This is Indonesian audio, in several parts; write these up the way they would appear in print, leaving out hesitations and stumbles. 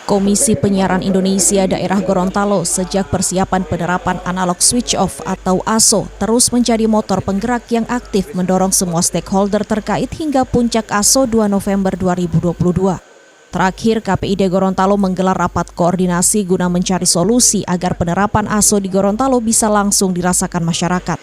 Komisi Penyiaran Indonesia Daerah Gorontalo sejak persiapan penerapan analog switch off atau ASO terus menjadi motor penggerak yang aktif mendorong semua stakeholder terkait hingga puncak ASO 2 November 2022. Terakhir, KPID Gorontalo menggelar rapat koordinasi guna mencari solusi agar penerapan ASO di Gorontalo bisa langsung dirasakan masyarakat.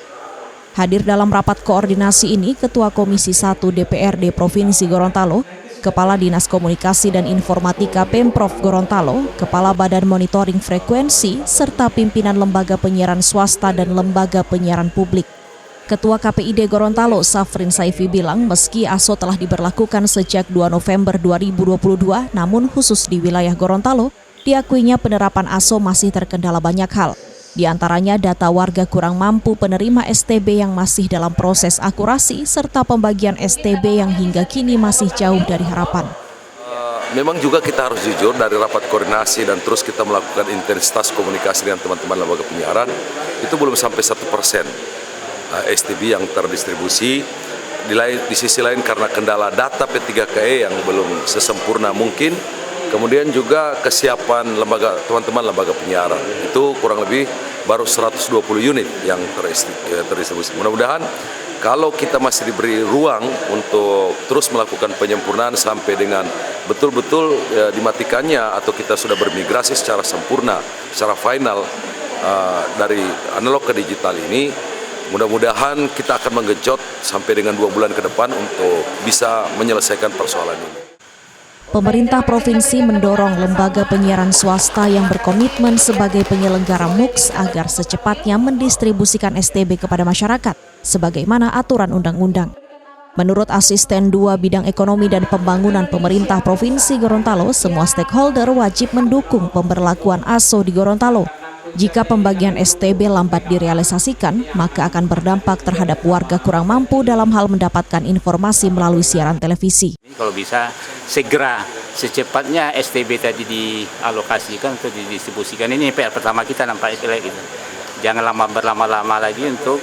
Hadir dalam rapat koordinasi ini Ketua Komisi 1 DPRD Provinsi Gorontalo, Kepala Dinas Komunikasi dan Informatika Pemprov Gorontalo, Kepala Badan Monitoring Frekuensi, serta pimpinan lembaga penyiaran swasta dan lembaga penyiaran publik. Ketua KPID Gorontalo, Safrin Saifi bilang meski ASO telah diberlakukan sejak 2 November 2022, namun khusus di wilayah Gorontalo, diakuinya penerapan ASO masih terkendala banyak hal. Di antaranya data warga kurang mampu penerima STB yang masih dalam proses akurasi, serta pembagian STB yang hingga kini masih jauh dari harapan. Memang juga kita harus jujur dari rapat koordinasi dan terus kita melakukan intensitas komunikasi dengan teman-teman lembaga penyiaran, itu belum sampai 1% STB yang terdistribusi. Di sisi lain karena kendala data P3KE yang belum sesempurna mungkin, kemudian juga kesiapan teman-teman lembaga penyiaran itu kurang lebih baru 120 unit yang terdistribusi. Mudah-mudahan kalau kita masih diberi ruang untuk terus melakukan penyempurnaan sampai dengan betul-betul dimatikannya atau kita sudah bermigrasi secara sempurna, secara final dari analog ke digital ini, mudah-mudahan kita akan menggenjot sampai dengan 2 bulan ke depan untuk bisa menyelesaikan persoalan ini. Pemerintah provinsi mendorong lembaga penyiaran swasta yang berkomitmen sebagai penyelenggara MUX agar secepatnya mendistribusikan STB kepada masyarakat, sebagaimana aturan undang-undang. Menurut Asisten 2 Bidang Ekonomi dan Pembangunan Pemerintah Provinsi Gorontalo, semua stakeholder wajib mendukung pemberlakuan ASO di Gorontalo. Jika pembagian STB lambat direalisasikan, maka akan berdampak terhadap warga kurang mampu dalam hal mendapatkan informasi melalui siaran televisi. Kalau bisa segera secepatnya STB tadi dialokasikan atau didistribusikan, ini PR pertama kita nampaknya gitu. Jangan berlama-lama lagi untuk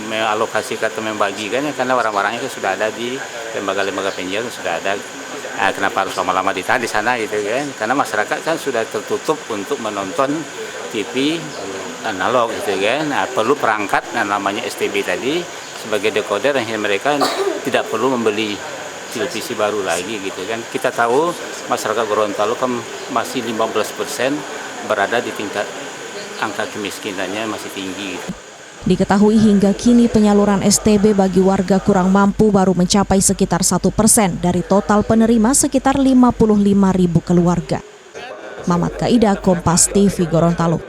mengalokasikan atau membagikannya, karena barang-barangnya kan sudah ada di lembaga-lembaga penyiaran, sudah ada. Nah, kenapa harus lama-lama ditahan di sana gitu kan? Karena masyarakat kan sudah tertutup untuk menonton TV analog gitu kan. Nah, perlu perangkat namanya STB tadi sebagai decoder yang mereka tidak perlu membeli televisi baru lagi gitu kan. Kita tahu masyarakat Gorontalo kan masih 15% berada di tingkat angka kemiskinannya masih tinggi gitu. Diketahui hingga kini penyaluran STB bagi warga kurang mampu baru mencapai sekitar 1% dari total penerima sekitar 55.000 keluarga. Mamat Kaida, Kompas TV, Gorontalo.